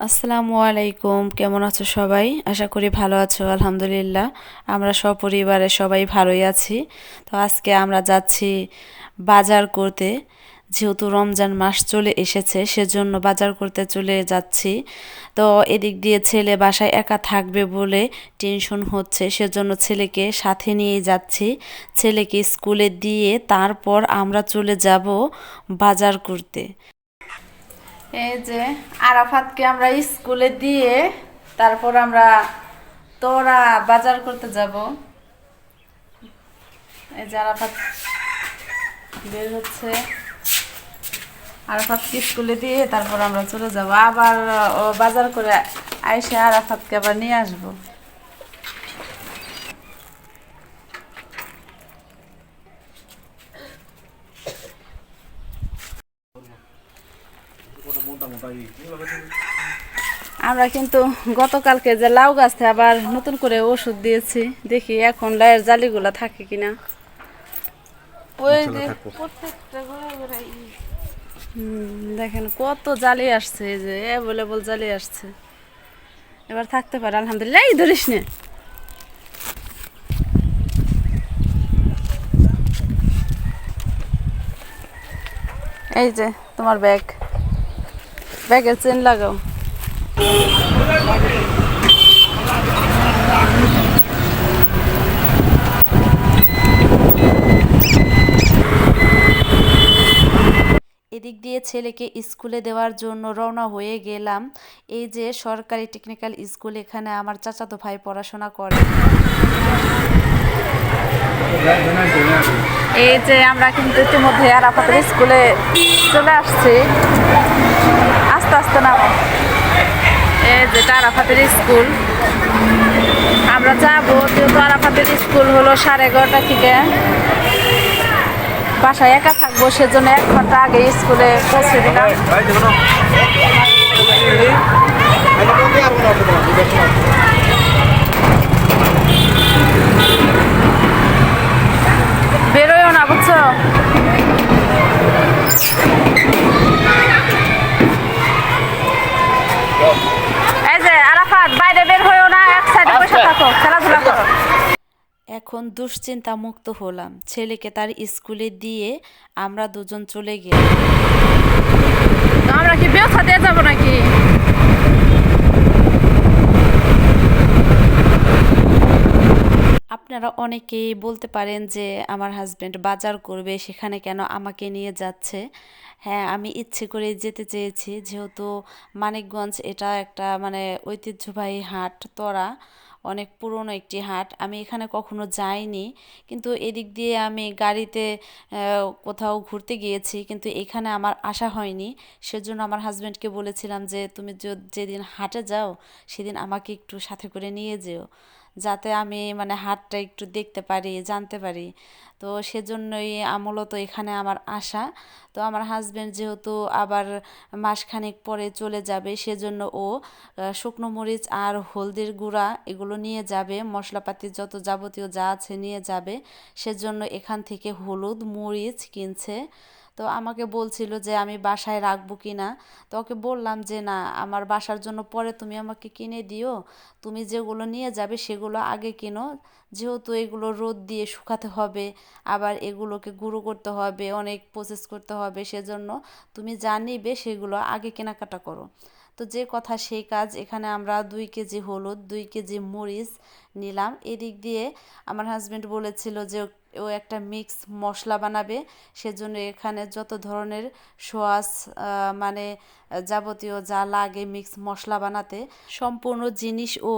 আসসালামু আলাইকুম, কেমন আছো সবাই? আশা করি ভালো আছো। আলহামদুলিল্লাহ আমরা সপরিবারে সবাই ভালোই আছি। তো আজকে আমরা যাচ্ছি বাজার করতে। যেহেতু রমজান মাস চলে এসেছে সেজন্য বাজার করতে চলে যাচ্ছি। তো এদিক দিয়ে ছেলে বাসায় একা থাকবে বলে টেনশন হচ্ছে, সেজন্য ছেলেকে সাথে নিয়ে যাচ্ছি। ছেলেকে স্কুলে দিয়ে তারপর আমরা চলে যাব বাজার করতে। এই যে আরাফাতকে আমরা স্কুলে দিয়ে তারপর আমরা তোরা বাজার করতে যাব। এই যে আরাফাত বের হচ্ছে, আরাফাতকে স্কুলে দিয়ে তারপর আমরা চলে যাব। আবার ও বাজার করে আইসে আরাফাতকে আবার নিয়ে আসবো। আমরা কিন্তু গতকালকে যে লাউ গাছে আবার নতুন করে ওষুধ দিয়েছি, দেখি এখন লাউয়ের জালিগুলা থাকে কিনা। ওই যে প্রত্যেকটা দেখেন কত জালি আসছে, এই যে অ্যাভেলেবল জালি আসছে। এবার থাকতে পারে আলহামদুলিল্লাহ। এই ধরিস নে, এই যে তোমার ব্যাগ, ব্যাগের চেন লাগাও। এদিক দিয়ে ছেলেকে স্কুলে দেওয়ার জন্য রওনা হয়ে গেলাম। এই যে সরকারি টেকনিক্যাল স্কুল, এখানে আমার চাচাতো ভাই পড়াশোনা করে। এই যে আমরা কিন্তু ইতিমধ্যে আরাফাতের স্কুলে চলে আসছি। আস্তে আস্তে নামো। এই যে আরাফাতের স্কুল, আমরা যাবো। যেহেতু আরাফাতের স্কুল হলো 11:30 থেকে, বাসায় একা থাকবো সেজন্য 1 ঘন্টা আগে স্কুলে পৌঁছে দিলাম। বেরোয়ও না, বুঝছো? এই যে আরাফাত, বাইরে বের হয়েও না, এক সাইডে বসে থাকো, খেলাধুলা করো। এখন দুশ্চিন্তা মুক্ত হলাম। ছেলেকে তার স্কুলে দিয়ে আমরা দুজন চলে গেলাম। আমরা কি ব্যবসা দিয়ে যাবো নাকি? আপনারা অনেকেই বলতে পারেন যে আমার হাজবেন্ড বাজার করবে, সেখানে কেন আমাকে নিয়ে যাচ্ছে? হ্যাঁ, আমি ইচ্ছে করে যেতে চেয়েছি, যেহেতু মানিকগঞ্জ এটা একটা মানে ঐতিহ্যবাহী হাট, তোরা অনেক পুরনো একটি হাট। আমি এখানে কখনো যাইনি, কিন্তু এদিক দিয়ে আমি গাড়িতে কোথাও ঘুরতে গিয়েছি, কিন্তু এখানে আমার আসা হয়নি। সেজন্য আমার হাজবেন্ডকে বলেছিলাম যে তুমি যেদিন হাটে যাও সেদিন আমাকে একটু সাথে করে নিয়ে যেও, যাতে আমি মানে হাটটা একটু দেখতে পারি, জানতে পারি। তো সেজন্যই মূলত এখানে আমার আশা। তো আমার হাজবেন্ড যেহেতু আবার মাসখানেক পরে চলে যাবে, সেজন্য ও শুকনো মরিচ আর হলদির গুঁড়া এগুলো নিয়ে যাবে, মশলাপাতি যত যাবতীয় যা আছে নিয়ে যাবে। সেজন্য এখান থেকে হলুদ মরিচ কিনছে। তো আমাকে বলছিল যে আমি বাসায় রাখবো কি না। তো ওকে বললাম যে না, আমার বাসার জন্য পরে তুমি আমাকে কিনে দিও, তুমি যেগুলো নিয়ে যাবে সেগুলো আগে কিনো। যেহেতু এগুলো রোদ দিয়ে শুকাতে হবে, আবার এগুলোকে গুঁড়ো করতে হবে, অনেক প্রসেস করতে হবে, সেজন্য তুমি যা নিবে সেগুলো আগে কেনাকাটা করো। তো যে কথা সেই কাজ, এখানে আমরা 2 কেজি হলুদ, 2 কেজি মরিচ নিলাম। এদিক দিয়ে আমার হাজবেন্ড বলেছিল যে ও একটা মিক্স মশলা বানাবে, সেজন্য এখানে যত ধরনের সোয়াস মানে যাবতীয় যা লাগে মিক্স মশলা বানাতে, সম্পূর্ণ জিনিস ও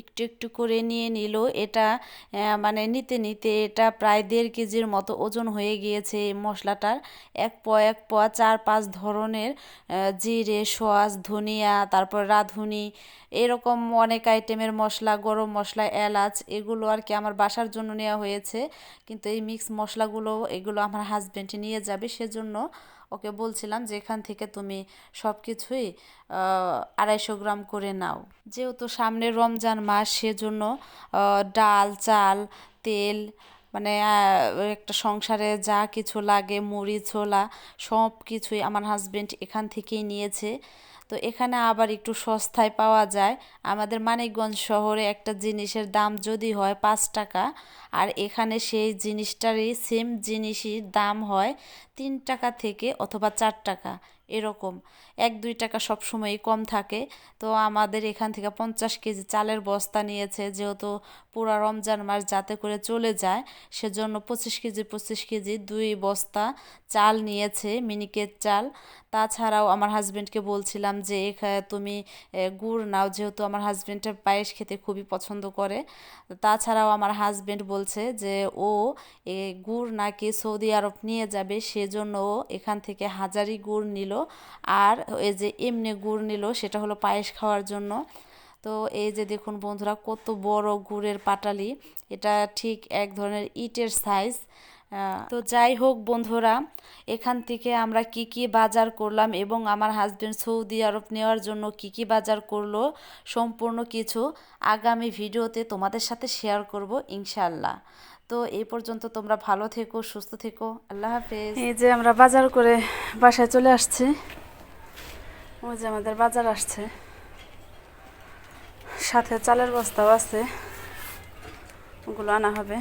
একটু একটু করে নিয়ে নিল। এটা মানে নিতে নিতে এটা প্রায় 1.5 কেজির মতো ওজন হয়ে গিয়েছে এই মশলাটার। এক পোয়া 4-5 ধরনের জিরে, সোয়াস, ধনিয়া, তারপর রাঁধুনি, এরকম অনেক আইটেমের মশলা, গরম মশলা, এলাচ, এগুলো আর কি আমার বাসার জন্য নেওয়া হয়েছে। কিন্তু এই মিক্স মশলাগুলো এগুলো আমার হাজবেন্ড নিয়ে যাবে, সেজন্য ওকে বলছিলাম যে এখান থেকে তুমি সব কিছুই 250 গ্রাম করে নাও। যেহেতু সামনে রমজান মাস, সেজন্য ডাল, চাল, তেল, মানে একটা সংসারে যা কিছু লাগে, মুড়ি, ছোলা, সব কিছুই আমার হাজবেন্ড এখান থেকেই নিয়েছে। তো এখানে আবার একটু সস্তায় পাওয়া যায়। আমাদের মানিকগঞ্জ শহরে একটা জিনিসের দাম যদি হয় 5 টাকা, আর এখানে সেই জিনিসটারই সেম জিনিসই দাম হয় 3 টাকা থেকে অথবা 4 টাকা এরকম। 1-2 টাকা সবসময়ই কম থাকে। তো আমাদের এখান থেকে 50 কেজি চালের বস্তা নিয়েছে, যেহেতু পুরা রমজান মাস যাতে করে চলে যায় সেজন্য 25 কেজি 25 কেজি 2 বস্তা চাল নিয়েছে, মিনিকেট চাল। তাছাড়াও আমার হাজবেন্ডকে বলছিলাম যে তুমি গুড় নাও, যেহেতু আমার হাজবেন্ডের পায়েস খেতে খুবই পছন্দ করে। তাছাড়াও আমার হাজবেন্ড বলছে যে ও গুড় নাকি সৌদি আরব নিয়ে যাবে, সেজন্য ও এখান থেকে হাজারি গুড় নিল, আর এই যে এমনি গুড় নিল সেটা হলো পায়েস খাওয়ার জন্য। তো এই যে দেখুন বন্ধুরা, কত বড় গুড়ের পাটালি, এটা ঠিক এক ধরনের ইটের সাইজ। তো যাই হোক বন্ধুরা, এখান থেকে আমরা কি কি বাজার করলাম এবং আমার হাজবেন্ড সৌদি আরব নেওয়ার জন্য কি কি বাজার করলো, সম্পূর্ণ কিছু আগামী ভিডিওতে তোমাদের সাথে শেয়ার করব ইনশাল্লাহ। তো এই পর্যন্ত তোমরা ভালো থেকো, সুস্থ থেকো, আল্লাহ হাফেজ। এই যে আমরা বাজার করে বাসায় চলে আসছি। ওই যে আমাদের বাজার আসছে, সাথে চালের বস্তাও আছে, ওগুলো আনা হবে।